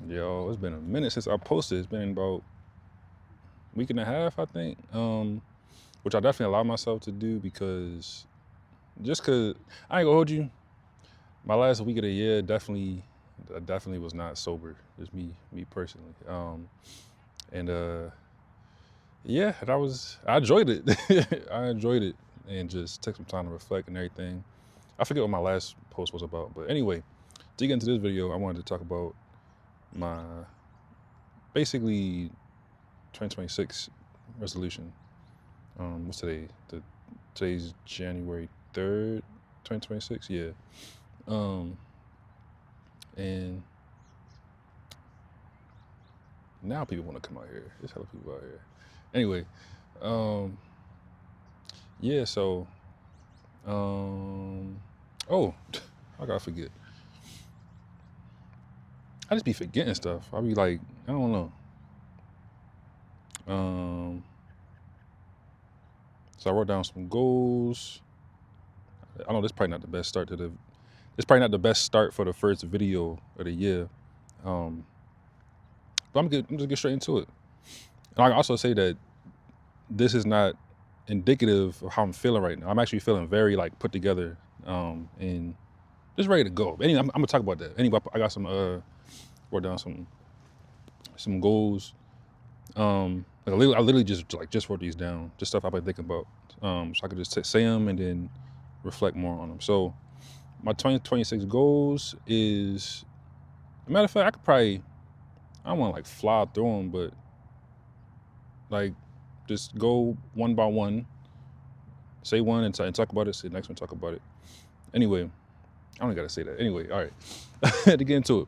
Yo, it's been a minute since I posted. It's been about a week and a half, I think. Which I definitely allow myself to do because I ain't gonna hold you. My last week of the year I definitely was not sober. Just me personally. And yeah, I enjoyed it. I enjoyed it and just took some time to reflect and everything. I forget what my last post was about, but anyway, to get into this video, I wanted to talk about my basically 2026 resolution. What's today? Today's January 3rd, 2026. Yeah. And now people want to come out here. There's hella people out here. Anyway, yeah. So, oh, I gotta forget. I just be forgetting stuff. I be like, I don't know. So I wrote down some goals. I know this probably not the best start to the. It's probably not the best start for the first video of the year. But I'm just get straight into it. And I can also say that this is not indicative of how I'm feeling right now. I'm actually feeling very like put together and just ready to go. Anyway, I'm gonna talk about that. Anyway, I got some wrote down some goals. Like I literally just wrote these down, just stuff I've been thinking about. So I could just say them and then reflect more on them. So my 2026 goals is, a matter of fact, I don't want to like fly through them, but like just go one by one, say one and talk about it, say the next one, talk about it. Anyway, I don't gotta say that. Anyway, all right, to get into it,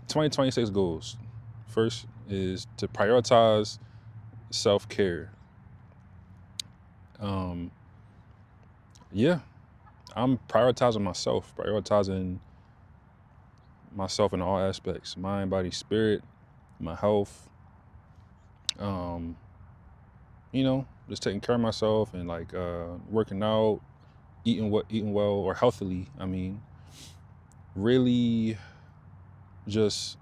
2026 goals. First is to prioritize self-care. Yeah, I'm prioritizing myself in all aspects: mind, body, spirit, my health. Just taking care of myself and like working out, eating well or healthily. I mean, really, just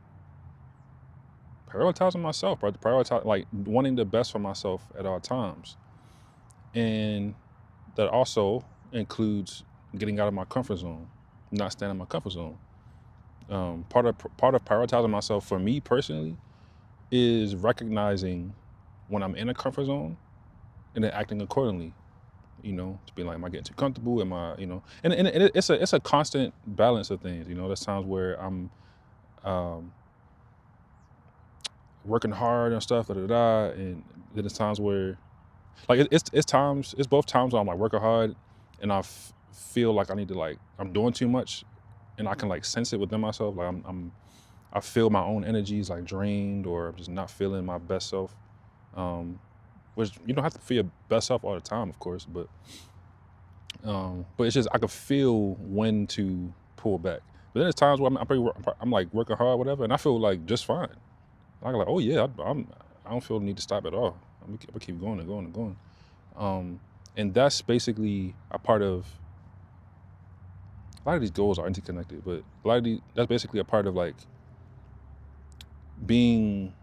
prioritizing myself, bro. Prioritize like wanting the best for myself at all times, and that also includes getting out of my comfort zone, not staying in my comfort zone. Part of prioritizing myself for me personally is recognizing when I'm in a comfort zone and then acting accordingly. To be like, am I getting too comfortable? Am I, and it's a constant balance of things. There's times where I'm working hard and stuff, and then there's times where, like, it's both times where I'm like working hard, and feel like I need to like I'm doing too much, and I can like sense it within myself. Like I feel my own energies like drained, or I'm just not feeling my best self. Which you don't have to feel your best self all the time, of course, but it's just I can feel when to pull back. But then there's times where I'm like working hard, whatever, and I feel like just fine. I'm like, oh yeah, I don't feel the need to stop at all. I'm gonna keep going and going and going. And that's basically a part of, a lot of these goals are interconnected, but that's basically a part of like being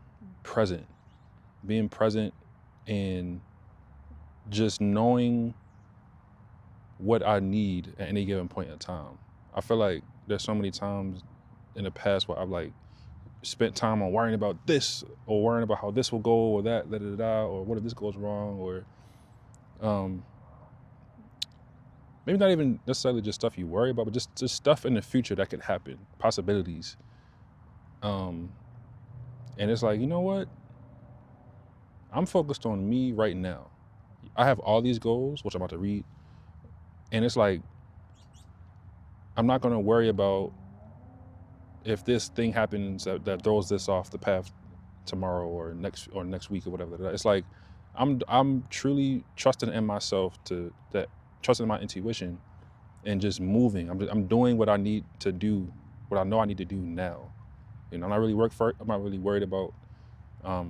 present, and just knowing what I need at any given point in time. I feel like there's so many times in the past where I've like spent time on worrying about this, or worrying about how this will go, or that, or what if this goes wrong, or maybe not even necessarily just stuff you worry about, but just stuff in the future that could happen, possibilities. And it's like, you know what? I'm focused on me right now. I have all these goals, which I'm about to read, and it's like, I'm not gonna worry about if this thing happens that throws this off the path tomorrow or next week or whatever. It's like I'm truly trusting in myself, trusting in my intuition, and just moving. I'm doing what I need to do, what I know I need to do now. I'm not really worried about, or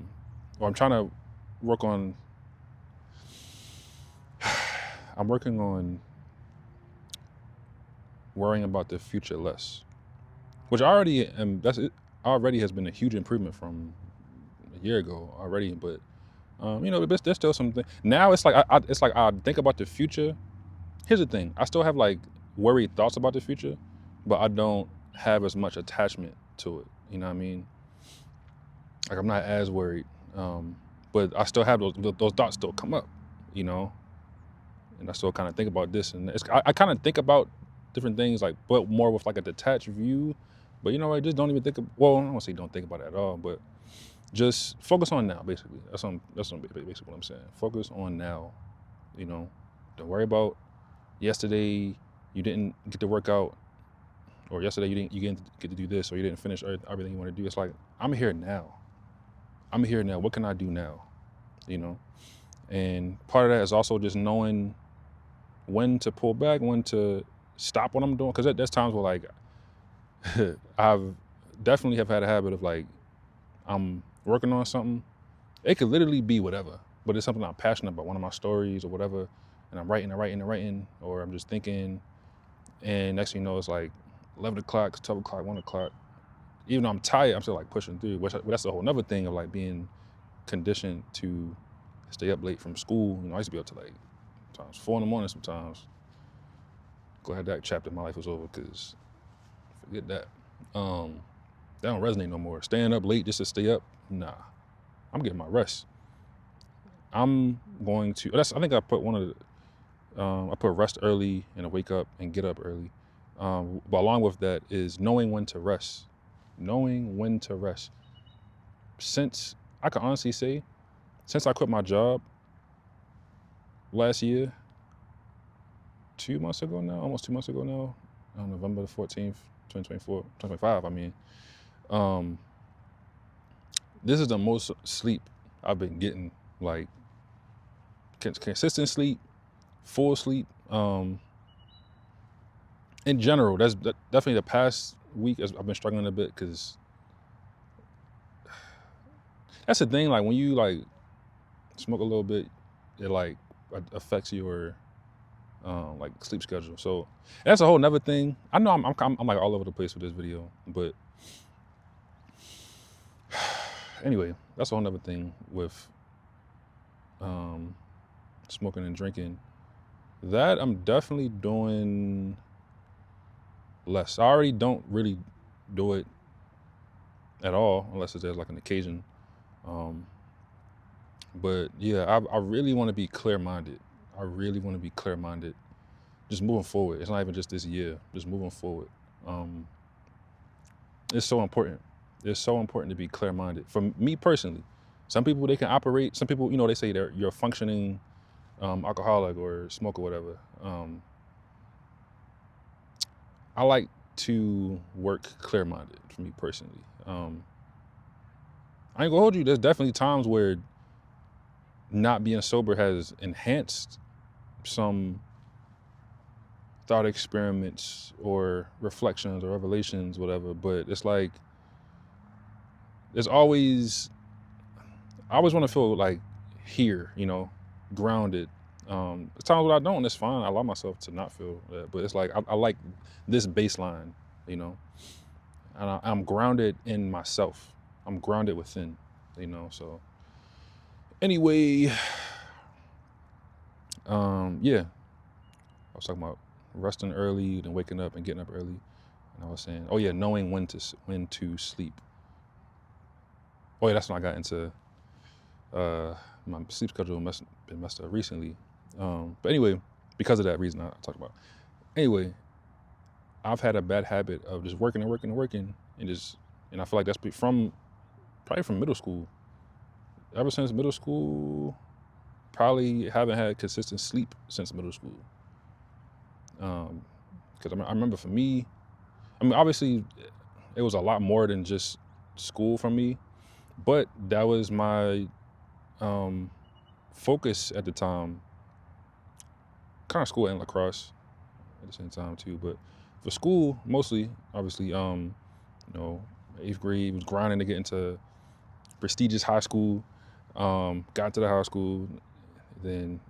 I'm trying to work on. I'm working on worrying about the future less, which I already am. That's it. already has been a huge improvement from a year ago already. But there's still something. Now it's like it's like I think about the future. Here's the thing: I still have like worried thoughts about the future, but I don't have as much attachment to it. You know what I mean? Like I'm not as worried, but I still have those thoughts still come up. You know, and I still kind of think about this, and I kind of think about different things like, but more with like a detached view. But I just don't even think. Well, I don't want to say don't think about it at all, but just focus on now. Basically, that's basically what I'm saying. Focus on now. Don't worry about yesterday. You didn't get to work out, or yesterday you didn't get to do this, or you didn't finish everything you want to do. It's like I'm here now. I'm here now. What can I do now? And part of that is also just knowing when to pull back, when to stop what I'm doing. Because there's times where like I've definitely have had a habit of like I'm working on something. It could literally be whatever, but it's something I'm passionate about, one of my stories or whatever, and I'm writing, or I'm just thinking, and next thing you know, it's like 11 o'clock, 12 o'clock, 1 o'clock. Even though I'm tired, I'm still like pushing through, which that's a whole nother thing of like being conditioned to stay up late from school. I used to be up to like sometimes 4 in the morning sometimes. Glad that chapter of my life was over, because forget that. That don't resonate no more. Staying up late just to stay up, nah. I'm getting my rest. I'm going to, I think I put one of the, I put rest early and wake up and get up early. But along with that is knowing when to rest. Knowing when to rest. Since, I can honestly say, since I quit my job last year, 2 months ago now, almost 2 months ago now, on November the 14th, 2025, I mean, this is the most sleep I've been getting, like consistent sleep, full sleep. In general, that's definitely the past week I've been struggling a bit, because that's the thing, like when you like smoke a little bit, it like affects your like sleep schedule. So that's a whole nother thing. I know I'm like all over the place with this video, but anyway, that's a whole nother thing with smoking and drinking. That I'm definitely doing less. I already don't really do it at all unless there's like an occasion. But yeah, I really want to be clear-minded. I really want to be clear-minded. Just moving forward. It's not even just this year. Just moving forward. It's so important. It's so important to be clear-minded. For me personally, some people, they can operate. Some people, they say you're a functioning alcoholic or smoker, whatever. I like to work clear-minded, for me personally. I ain't gonna hold you. There's definitely times where not being sober has enhanced some thought experiments or reflections or revelations, whatever. But it's like, I always want to feel like here, grounded. There's times when I don't, it's fine. I allow myself to not feel that. But it's like, I like this baseline, and I'm grounded in myself. I'm grounded within, so anyway, yeah, I was talking about resting early, then waking up and getting up early, and I was saying, oh yeah, knowing when to sleep. Oh yeah, that's when I got into my sleep schedule been messed up recently. But anyway, because of that reason I talked about. Anyway, I've had a bad habit of just working, and I feel like that's probably from middle school. Ever since middle school, probably haven't had consistent sleep since middle school. Because I remember for me, obviously it was a lot more than just school for me, but that was my focus at the time. Kind of school and lacrosse at the same time too, but for school mostly, obviously, 8th grade was grinding to get into prestigious high school. Got to the high school, then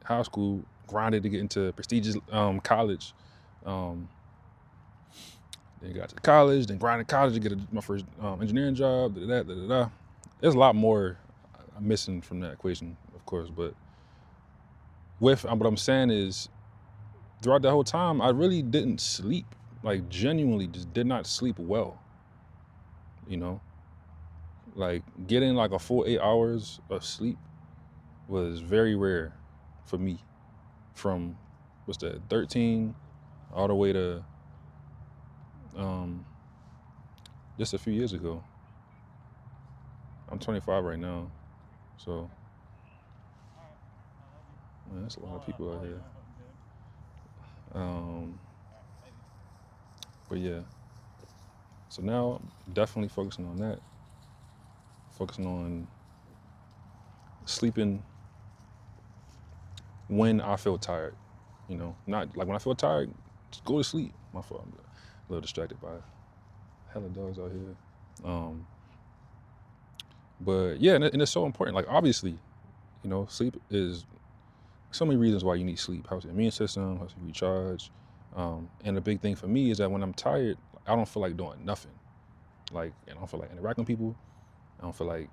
high school grinded to get into prestigious college. Then got to college, then grinded college to get my first engineering job. There's a lot more I'm missing from that equation, of course. But what I'm saying is, throughout that whole time, I really didn't sleep. Like genuinely, just did not sleep well. You know, like getting like a full 8 hours of sleep was very rare for me. From what's that, 13 all the way to just a few years ago. I'm 25 right now, so man, that's a lot of people out here. But yeah, so now I'm definitely focusing on that, focusing on sleeping when I feel tired. You know, not like when I feel tired, just go to sleep. My fault, I'm a little distracted by hella dogs out here. But yeah, and it's so important. Like obviously, you know, sleep is so many reasons why you need sleep. Helps your immune system, helps you recharge. And the big thing for me is that when I'm tired, I don't feel like doing nothing. Like, I don't feel like interacting with people. I don't feel like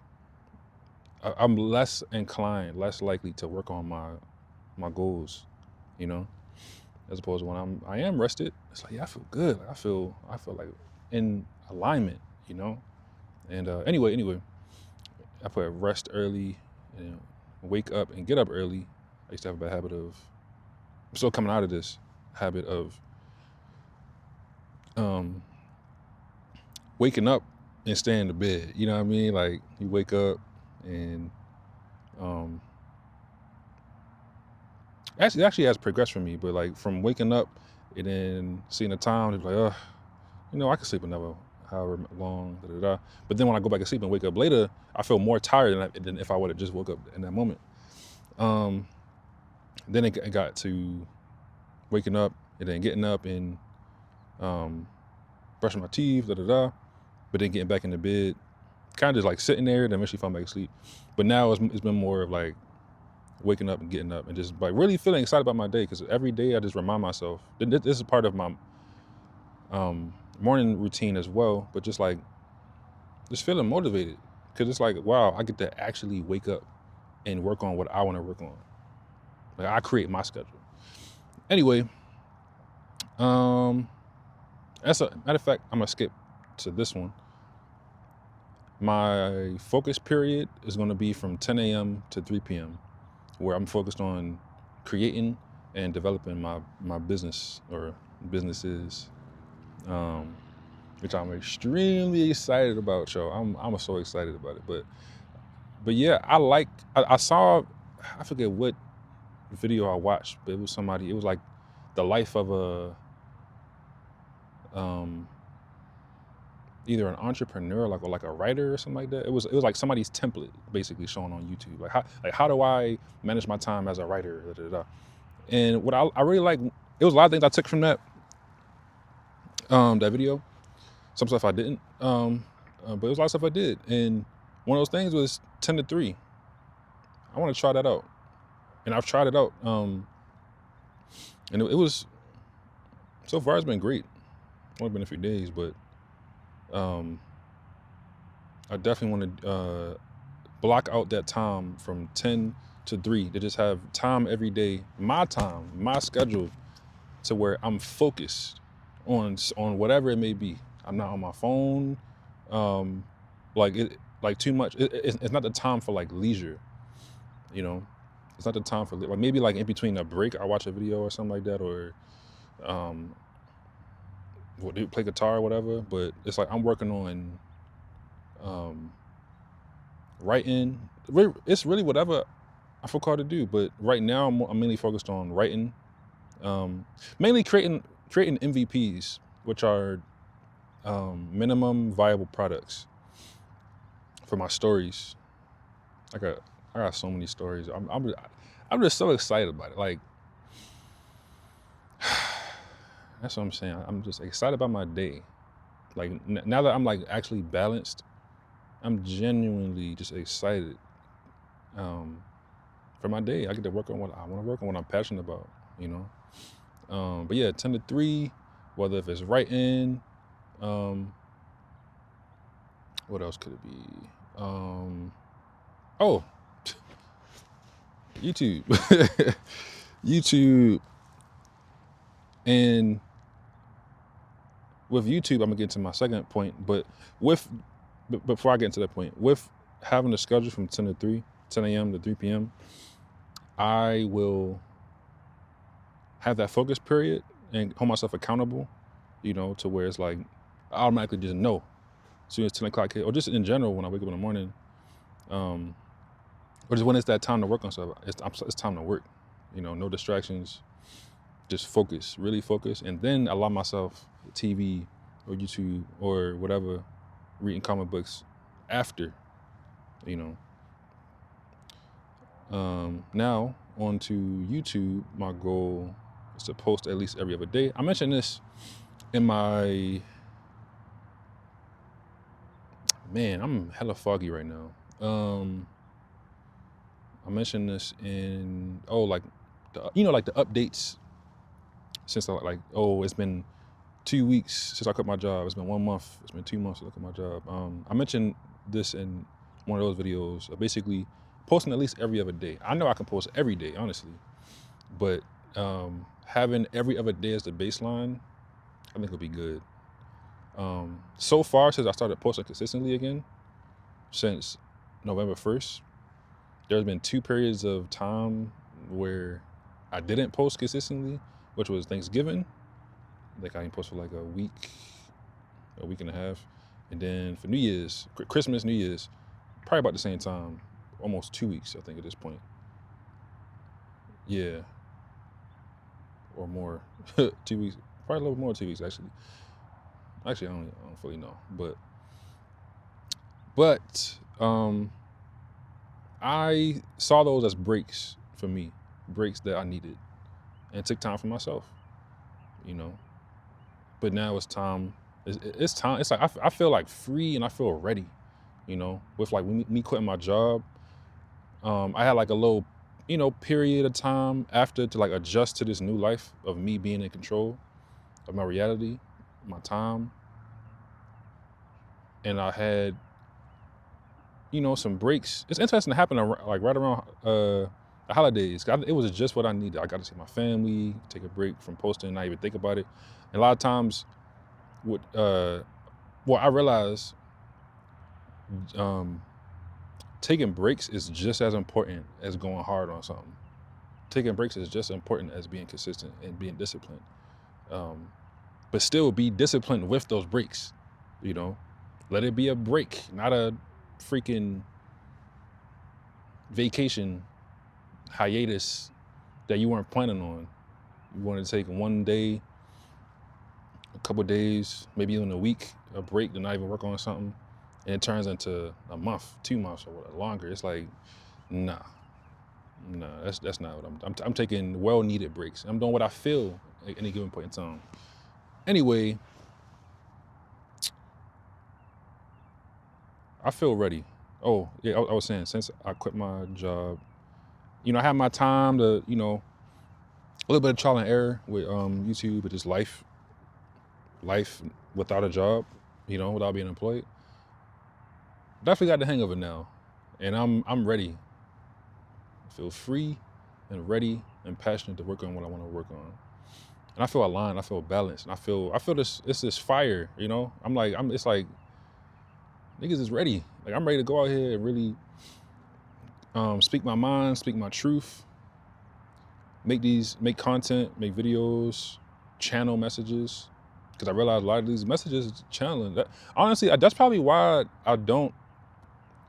I'm less inclined, less likely to work on my goals, you know, as opposed to when I am rested. It's like, yeah, I feel good. Like, I feel like in alignment, you know. And anyway, I put rest early, and wake up and get up early. I used to have a bad habit of. I'm still coming out of this habit of waking up and staying in the bed. You know what I mean? Like you wake up and actually has progressed for me, but like from waking up and then seeing the time, it's like, oh, you know, I can sleep another however long, da, da, da. But then when I go back to sleep and wake up later, I feel more tired than if I would have just woke up in that moment. Then it got to waking up and then getting up and brushing my teeth, da da da. But then getting back in the bed, kind of just like sitting there, then eventually falling back asleep. But now it's been more of like waking up and getting up and just like really feeling excited about my day, because every day I just remind myself, this is part of my morning routine as well, but just like just feeling motivated, because it's like, wow, I get to actually wake up and work on what I want to work on. Like I create my schedule. Anyway, as a matter of fact, I'm gonna skip to this one. My focus period is going to be from 10 a.m. to 3 p.m., where I'm focused on creating and developing my business or businesses, which I'm extremely excited about, y'all. I'm so excited about it. But yeah, I saw, I forget what video I watched, but it was like the life of a either an entrepreneur, or like a writer or something like that. It was like somebody's template basically shown on YouTube. Like how do I manage my time as a writer? Da, da, da. And what I really like, it was a lot of things I took from that video. Some stuff I didn't, but it was a lot of stuff I did. And one of those things was 10 to 3. I want to try that out, and I've tried it out. And it was, so far it's been great. Only been a few days, but I definitely want to block out that time from 10 to 3 to just have time every day, my time, my schedule, to where I'm focused on whatever it may be. I'm not on my phone, like too much. It's not the time for like leisure, you know. It's not the time for like maybe like in between a break I watch a video or something like that, or play guitar or whatever. But it's like I'm working on writing. It's really whatever I feel called to do. But right now I'm mainly focused on writing, mainly creating MVPs, which are minimum viable products for my stories. I got so many stories. I'm just so excited about it. Like that's what I'm saying. I'm just excited about my day. Like now that I'm like actually balanced, I'm genuinely just excited for my day. I get to work on what I want to work on, what I'm passionate about, you know. But yeah, 10 to 3, whether if it's writing, Um, what else could it be? Oh, YouTube. YouTube. And with YouTube, I'm gonna get to my second point, but before I get into that point, with having a schedule from 10 to 3, 10 a.m. to 3 p.m., I will have that focus period and hold myself accountable, to where it's like I automatically just know as soon as 10 o'clock hit, or just in general when I wake up in the morning, or just when it's that time to work on stuff, it's time to work, no distractions, just focus, really focus, and then allow myself TV or YouTube or whatever, reading comic books after, you know. Now on to YouTube, my goal is to post at least every other day. I mentioned this in my, man, I'm hella foggy right now. I mentioned this in, like the updates since it's been 2 weeks since I quit my job. It's been 1 month. It's been 2 months since I quit my job. I mentioned this in one of those videos, basically posting at least every other day. I know I can post every day, honestly, but having every other day as the baseline, I think will be good. So far, since I started posting consistently again, since November 1st, there's been 2 periods of time where I didn't post consistently, which was Thanksgiving. Like I didn't post for like a week and a half. And then for New Year's, Christmas, New Year's, probably about the same time, almost 2 weeks, I think, at this point. Yeah. Or more. 2 weeks, probably a little more than 2 weeks, actually. Actually, I don't fully know. But I saw those as breaks for me, breaks that I needed, and took time for myself, But now it's time. It's time. It's like I feel like free and I feel ready, with like me quitting my job. I had like a little, period of time after to like adjust to this new life of me being in control of my reality, my time. And I had, some breaks. It's interesting to happen like right around the holidays. It was just what I needed. I got to see my family, take a break from posting, not even think about it. And a lot of times, I realized taking breaks is just as important as going hard on something. Taking breaks is just as important as being consistent and being disciplined. But still be disciplined with those breaks, Let it be a break, not a freaking vacation hiatus that you weren't planning on. You wanted to take one day, a couple days, maybe even a week, a break to not even work on something, and it turns into a month, 2 months, or whatever, longer. It's like, nah, that's not what I'm taking well-needed breaks. I'm doing what I feel at any given point in time. Anyway, I feel ready. Oh, yeah, I was saying, since I quit my job, I have my time to, a little bit of trial and error with YouTube, but just life without a job, without being employed. Definitely got the hang of it now, and I'm ready. I feel free and ready and passionate to work on what I want to work on, and I feel aligned. I feel balanced, and I feel this. It's this fire, It's like niggas is ready. Like I'm ready to go out here and really speak my mind, speak my truth, make content, make videos, channel messages. Because I realize a lot of these messages is channeling. Honestly, that's probably why I don't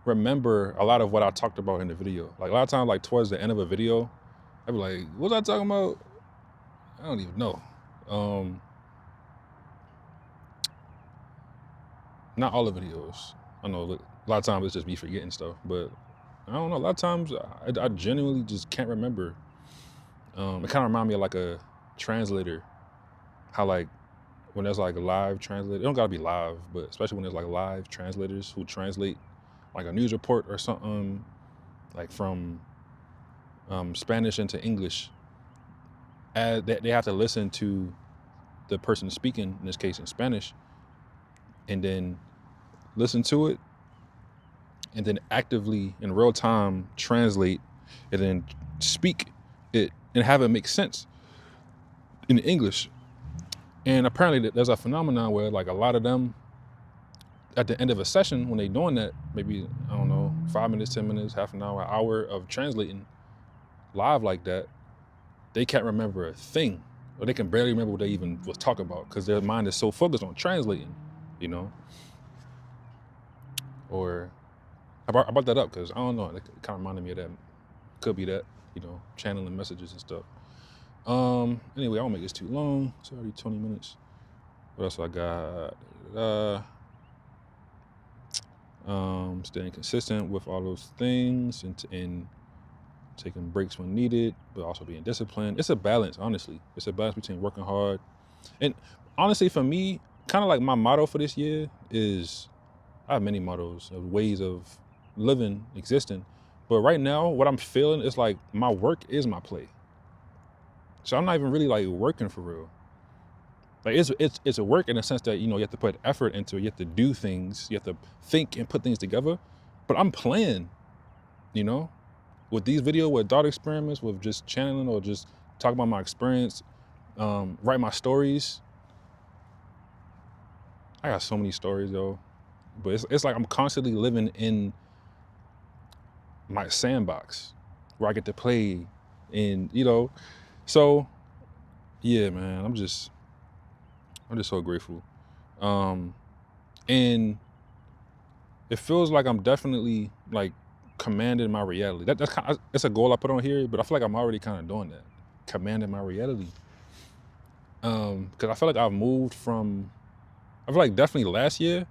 remember a lot of what I talked about in the video. Like a lot of times, like towards the end of a video, I'd be like, what was I talking about? I don't even know. Not all the videos. I know a lot of times it's just me forgetting stuff, but I don't know. A lot of times I genuinely just can't remember. It kind of reminds me of like a translator. How like when there's like a live translator, it don't gotta be live, but especially when there's like live translators who translate like a news report or something, like from Spanish into English, they have to listen to the person speaking, in this case in Spanish, and then listen to it, and then actively in real time translate and then speak it and have it make sense in English. And apparently there's a phenomenon where like a lot of them at the end of a session when they doing that, maybe, I don't know, 5 minutes, 10 minutes, half an hour of translating live like that, they can't remember a thing, or they can barely remember what they even was talking about because their mind is so focused on translating, you know? Or I brought that up because I don't know, it kind of reminded me of that. Could be that, you know, channeling messages and stuff. Anyway, I won't make this too long. It's already 20 minutes. What else I got? Staying consistent with all those things and taking breaks when needed, but also being disciplined. It's a balance, honestly. It's a balance between working hard. And honestly, for me, kind of like my motto for this year is, I have many mottos of ways of living, existing. But right now, what I'm feeling is like my work is my play. So I'm not even really like working for real. Like it's a work in the sense that, you know, you have to put effort into it, you have to do things, you have to think and put things together. But I'm playing, you know, with these with thought experiments, with just channeling or just talking about my experience, write my stories. I got so many stories though, but it's like I'm constantly living in my sandbox where I get to play and, you know, so yeah, man, I'm just so grateful. And it feels like I'm definitely like commanding my reality. That's kind of, it's a goal I put on here, but I feel like I'm already kind of doing that, commanding my reality. Because I feel like I've moved from, I feel like definitely last year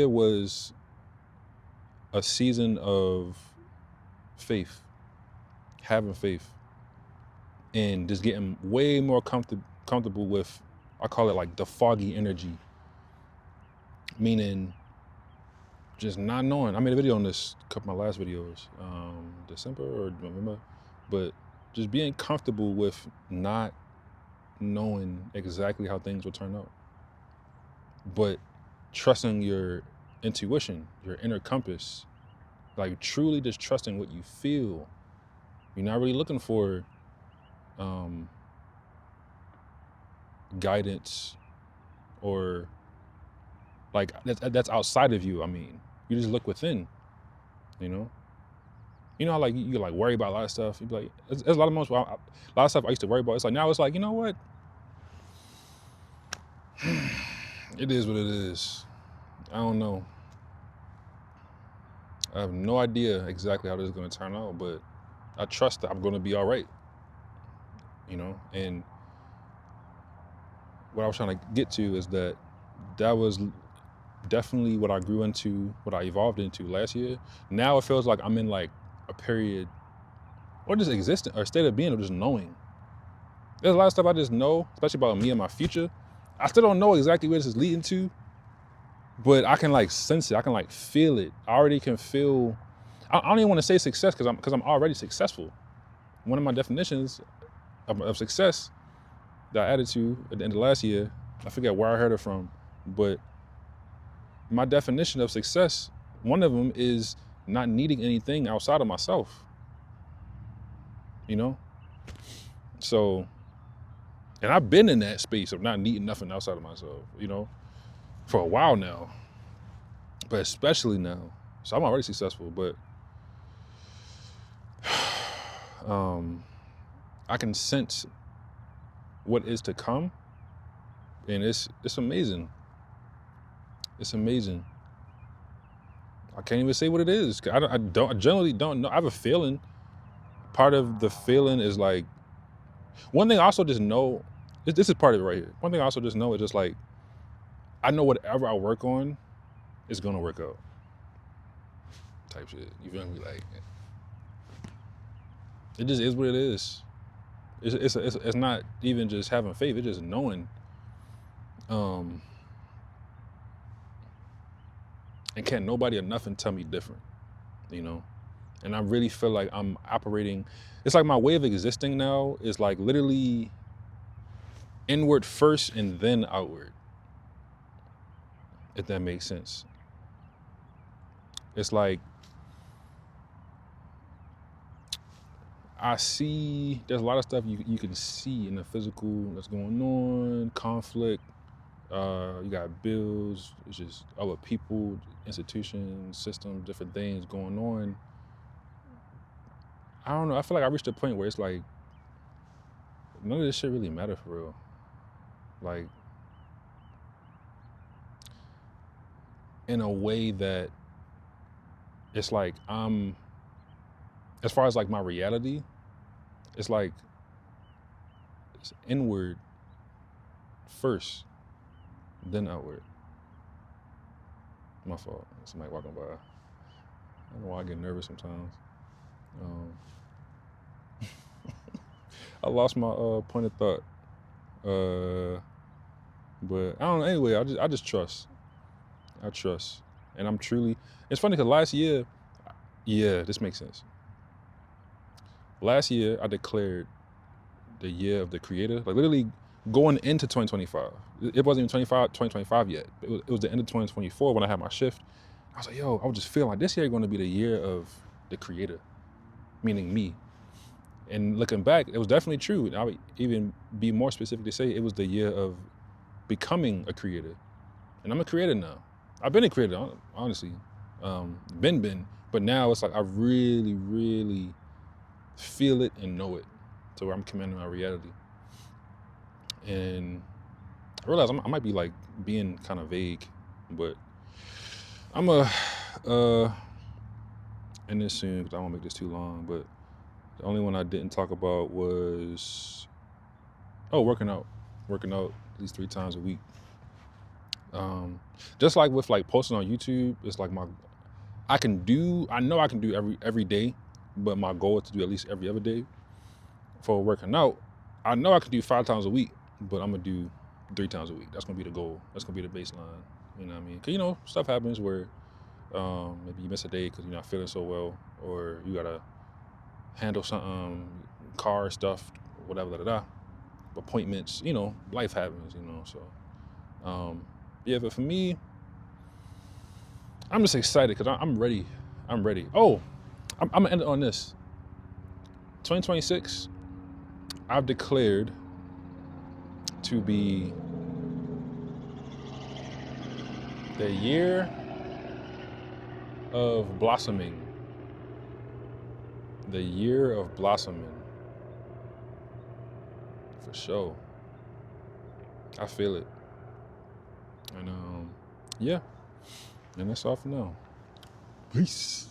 was a season of faith, having faith, and just getting way more comfortable with, I call it like the foggy energy, meaning just not knowing. I made a video on this, a couple of my last videos, December or November, but just being comfortable with not knowing exactly how things will turn out, but trusting your intuition, your inner compass, like truly just trusting what you feel. You're not really looking for guidance or like that's outside of you. I mean, you just look within, you know how like you like worry about a lot of stuff. You be like, there's a lot of moments where a lot of stuff I used to worry about. It's like now it's like, you know what? It is what it is. I don't know. I have no idea exactly how this is going to turn out, but I trust that I'm going to be all right, you know? And what I was trying to get to is that was definitely what I grew into, what I evolved into last year. Now it feels like I'm in like a period, or just existing, or state of being, or just knowing. There's a lot of stuff I just know, especially about me and my future. I still don't know exactly where this is leading to, but I can like sense it. I can like feel it. I already can feel. I don't even want to say success because I'm already successful. One of my definitions of success that I added to at the end of last year, I forget where I heard it from, but my definition of success, one of them is not needing anything outside of myself. You know? So, and I've been in that space of not needing nothing outside of myself, you know, for a while now, but especially now. So I'm already successful, but I can sense what is to come, and it's amazing. It's amazing. I can't even say what it is. I generally don't know. I have a feeling. Part of the feeling is like, one thing I also just know, this is part of it right here. One thing I also just know is just like, I know whatever I work on is gonna work out. Type shit. You feel me? Like, it just is what it is. It's not even just having faith. It's just knowing. And can't nobody or nothing tell me different, you know? And I really feel like I'm operating, it's like my way of existing now is like literally inward first and then outward. if that makes sense. It's like I see there's a lot of stuff you can see in the physical that's going on, conflict. You got bills, it's just other people, institutions, systems, different things going on. I don't know. I feel like I reached a point where it's like none of this shit really matter for real. Like in a way that it's like I'm, as far as like my reality, it's like it's inward first, then outward. My fault. Somebody walking by. I don't know why I get nervous sometimes. Um, I lost my point of thought. But I don't know. Anyway, I just trust. I trust, and I'm truly. It's funny because last year, yeah, this makes sense. Last year I declared the year of the creator, like literally going into 2025. It wasn't even 2025 yet. It was the end of 2024 when I had my shift. I was like, yo, I was just feeling like this year going to be the year of the creator, meaning me. And looking back, it was definitely true. And I would even be more specific to say it was the year of becoming a creator. And I'm a creator now. I've been a creator, honestly. But now it's like I really, really feel it and know it to where I'm commanding my reality. And I realize I might be like being kind of vague, but I'm end this soon because I won't make this too long. But the only one I didn't talk about was working out at least 3 times a week. Just like with like posting on YouTube, it's like I know I can do every day, but my goal is to do at least every other day. For working out, I know I can do 5 times a week, but I'm gonna do 3 times a week. That's gonna be the goal. That's gonna be the baseline. You know what I mean? Cause stuff happens where maybe you miss a day because you're not feeling so well, or you gotta handle something, car stuff, whatever, appointments. Life happens. So yeah. But for me, I'm just excited because I'm ready. I'm ready. Oh, I'm gonna end it on this. 2026, I've declared to be the year of blossoming. The year of blossoming. For sure. I feel it. And yeah. And that's all for now. Peace.